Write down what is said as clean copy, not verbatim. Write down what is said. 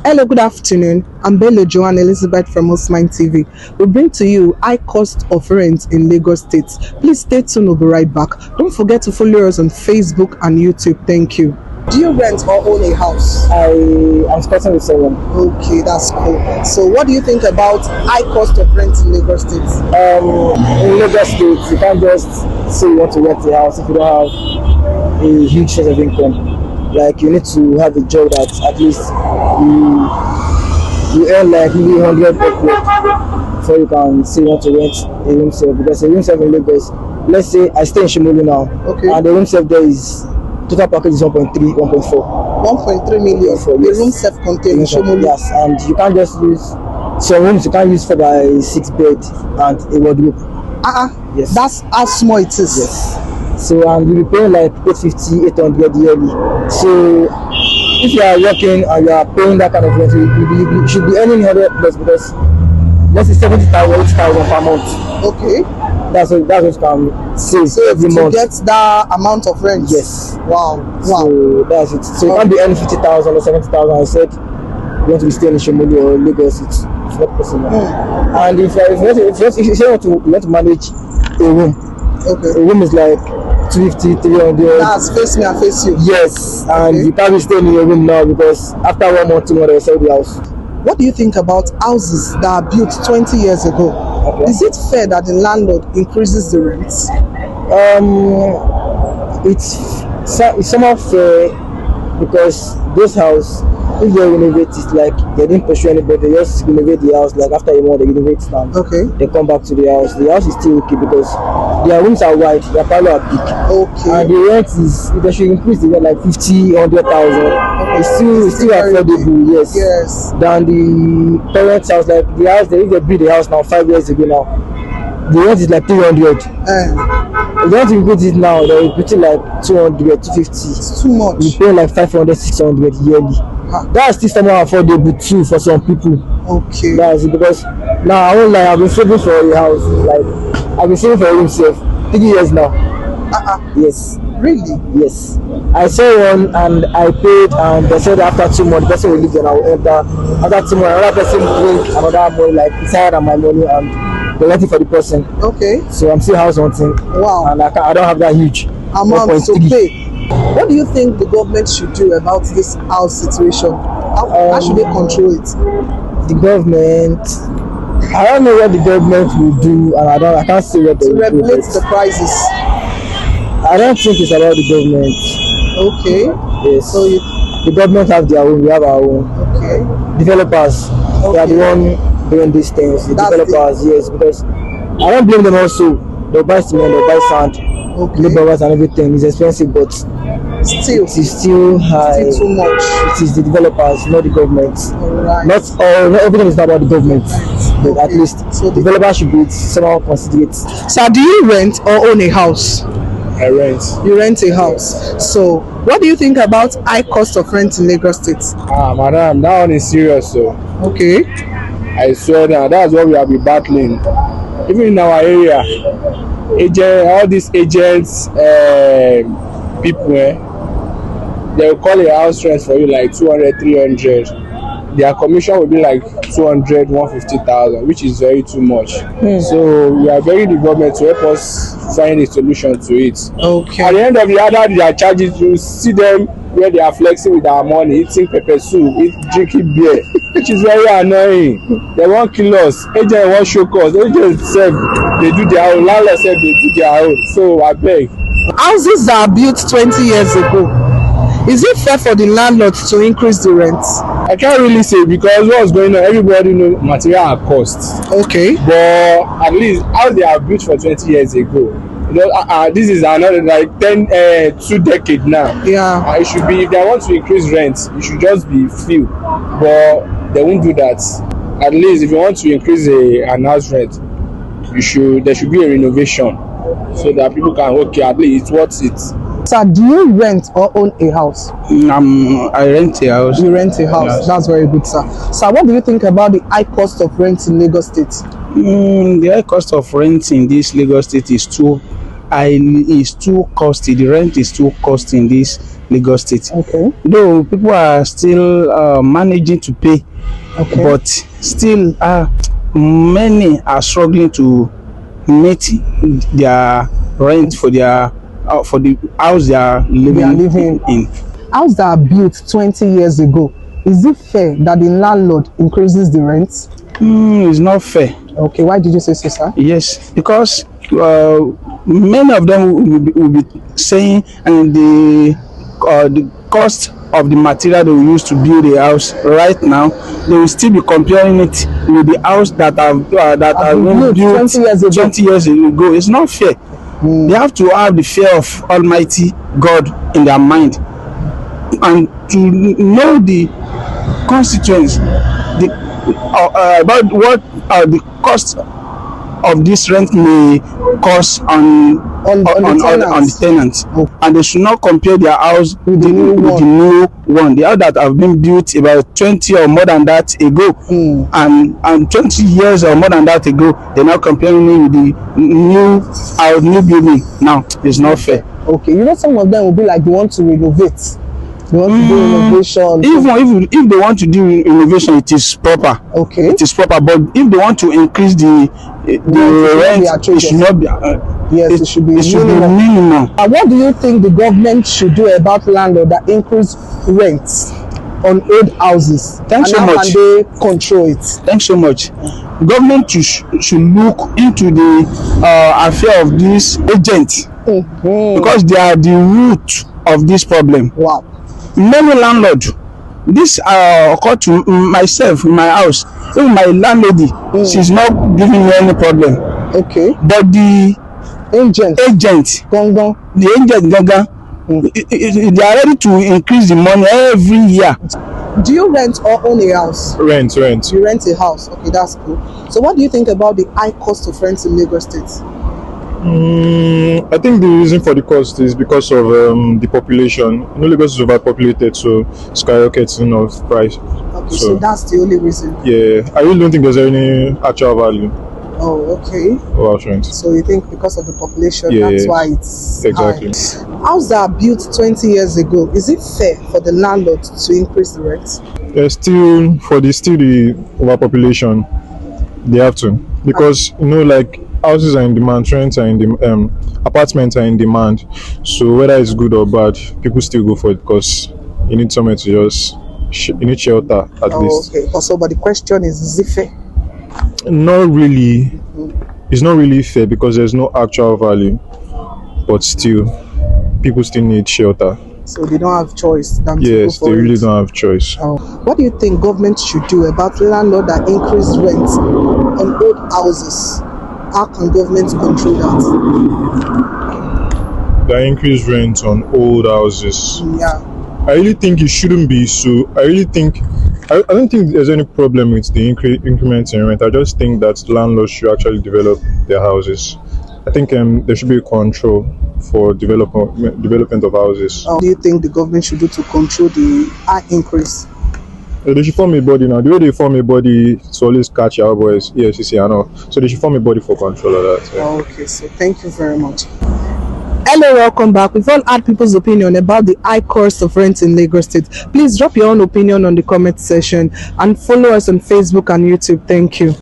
Hello, good afternoon. I'm Bello Joanne Elizabeth from Osmine TV. We bring to you high cost of rent in Lagos State. Please stay tuned, we'll be right back. Don't forget to follow us on Facebook and YouTube. Thank you. Do you rent or own a house? I'm starting with someone. Okay, that's cool. So what do you think about high cost of rent in Lagos State? In Lagos State, you can't just say you want to rent a house if you don't have a huge source of income. Like you need to have a job that at least you earn like maybe 100 before you can say you want to rent a room self. Because a room self in Lagos, let's say I stay in Shimolu now, Okay. and the room self there is total package is 1.3, 1.4. 1.3 million for the room self-contained in Shomolu. Yes, and you can't just use some rooms. You can't use 4x6 bed and a wardrobe. Yes. That's how small it is. Yes. So and you'll be paying like 850, 800 yearly. So if you are working and you are paying that kind of rent, you should be earning 100 plus, because let's say 70,000, 80,000 per month. Okay. That's what you can save every month. To get that amount of rent. Yes. Wow. So that's it. So you can't be earning 50,000 or 70,000. I said you want to be staying in Shomolu or Lagos. It's not possible. And if you want to manage a room, okay, a room is like 250, 300. That's face me and face you. Yes, and you can't be staying in your room now because after 1 month, 2 months, they'll sell the house. What do you think about houses that are built 20 years ago? Okay. Is it fair that the landlord increases the rents? It's somehow fair because those houses, if they renovate it, like they didn't pursue anybody, they just renovate the house. Like after a month, they renovate it down. Okay. They come back to the house. The house is still okay because their rooms are wide, their parlor are big. Okay. And the rent is, they should increase the rent like 50, 100,000. Okay. It's still affordable, yes. Yes. Than the parents' house. Like the house, if they built the house now 5 years ago now, the rent is like 300. If they want to increase it now, they will put it like 200, 250. It's too much. You pay like 500, 600 yearly. That's still somehow affordable too for some people. Okay. That's it, because now I won't lie, I've been saving for a house. Like I've been saving for a room self 3 years now. Yes. Really? Yes. I saw one and I paid, and they said after 2 months the person will leave, and I will enter. After 2 months, another person bring another money, like it's higher than my money, and they're waiting for the person. Okay. So I'm still house hunting. Wow. And I don't have that huge amount to pay. What do you think the government should do about this house situation? How should they control it? The government, I don't know what the government will do, and I can't say what they will do. To regulate the prices. I don't think it's about the government. Okay. Yes. So the government have their own, we have our own. Okay. Developers, they are the one doing these things. The developers, yes, because I don't blame them also. They'll buy cement, they'll buy sand, laborers and everything. It's expensive, but still it is still high. Still too much. It is the developers, not the government. Right. Not everything is not about the government. But at least so developers should be somehow considerate. So do you rent or own a house? I rent. You rent a house. So what do you think about high cost of rent in Lagos State? Madam, that one is serious, so. Okay. I swear that that's what we have been battling. Even in our area, all these agents, people, they will call a house rent for you like 200, 300. Their commission will be like 200, 150,000, which is very too much. So we are begging the government to help us find a solution to it. Okay. At the end of the other, their charges, you see them where they are flexing with our money, eating pepper soup, drinking beer, which is very annoying. They won't kill us. Agent won't show us. Agent said they do their own. Landlord said they do their own. So I beg. Houses that are built 20 years ago, is it fair for the landlords to increase the rents? I can't really say, because what's going on, everybody knows material are costs. Okay. But at least how they are built for 20 years ago, you know, this is another like 2 decades now. Yeah. It should be, if they want to increase rent, it should just be few, but they won't do that. At least if you want to increase an house rent, there should be a renovation so that people can, okay, at least it's worth it. Sir, do you rent or own a house? I rent a house. You rent a house. Yes. That's very good, sir. Sir, what do you think about the high cost of rent in Lagos State? The high cost of rent in this Lagos State is too costly. The rent is too costly in this Lagos State. Okay. Though people are still managing to pay, Okay. but still many are struggling to meet their rent for their for the house they are living in. Houses that are built 20 years ago, is it fair that the landlord increases the rent? It's not fair. Okay, why did you say so, sir? Yes, because many of them will be saying, and the cost of the material they will use to build a house right now, they will still be comparing it with the house that have been built 20 years ago. It's not fair. They have to have the fear of Almighty God in their mind, and to know the consequence, about what the cost of this rent may cost on the tenants. And they should not compare their house with the new one. The house that have been built about 20 or more than that ago, and 20 years or more than that ago, they're now comparing it with the new building. Now it's not fair. Okay, you know, some of them will be like, they want to renovate. They want to do renovation. Even if they want to do renovation, it is proper. Okay. It is proper. But if they want to increase the rent, it should not be. Yes, it should be minimum. What do you think the government should do about landlord that increase rents on old houses? Thanks so much. How can they control it? Thanks so much. Government should look into the affair of these agents, because they are the root of this problem. Wow. Many landlords, this occurred to myself in my house. Even my landlady, she's not giving me any problem. Okay. But the agent, they are ready to increase the money every year. Do you rent or own a house? Rent. You rent a house. Okay, that's cool. So what do you think about the high cost of rent in Lagos State? I think the reason for the cost is because of the population. You know, Lagos is overpopulated, so skyrocketing of price. Okay, so that's the only reason. Yeah, I really don't think there's any actual value. Oh, okay. Of rent. So you think because of the population, Yeah, that's why it's exactly. high. Houses that are built 20 years ago, is it fair for the landlord to increase the rent? Still the overpopulation, they have to, because you know, like, houses are in demand, rents are in demand, apartments are in demand. So whether it's good or bad, people still go for it because you need somewhere to just you need shelter at least. Okay. Also, but the question is it fair? Not really. It's not really fair because there's no actual value, but still, people still need shelter. So they don't have choice than to Yes, go for they really it. don't have choice. What do you think government should do about landlord that increase rent on old houses? How can government control that? The increased rent on old houses. Yeah. I really think it shouldn't be so. I don't think there's any problem with the increments in rent. I just think that landlords should actually develop their houses. I think there should be a control for development of houses. What do you think the government should do to control the high increase? They should form a body now. The way they form a body to always catch our boys, EFCC and all. So they should form a body for control of that. Yeah. Okay, so thank you very much. Hello, welcome back. We've all had people's opinion about the high cost of rent in Lagos State. Please drop your own opinion on the comment section and follow us on Facebook and YouTube. Thank you.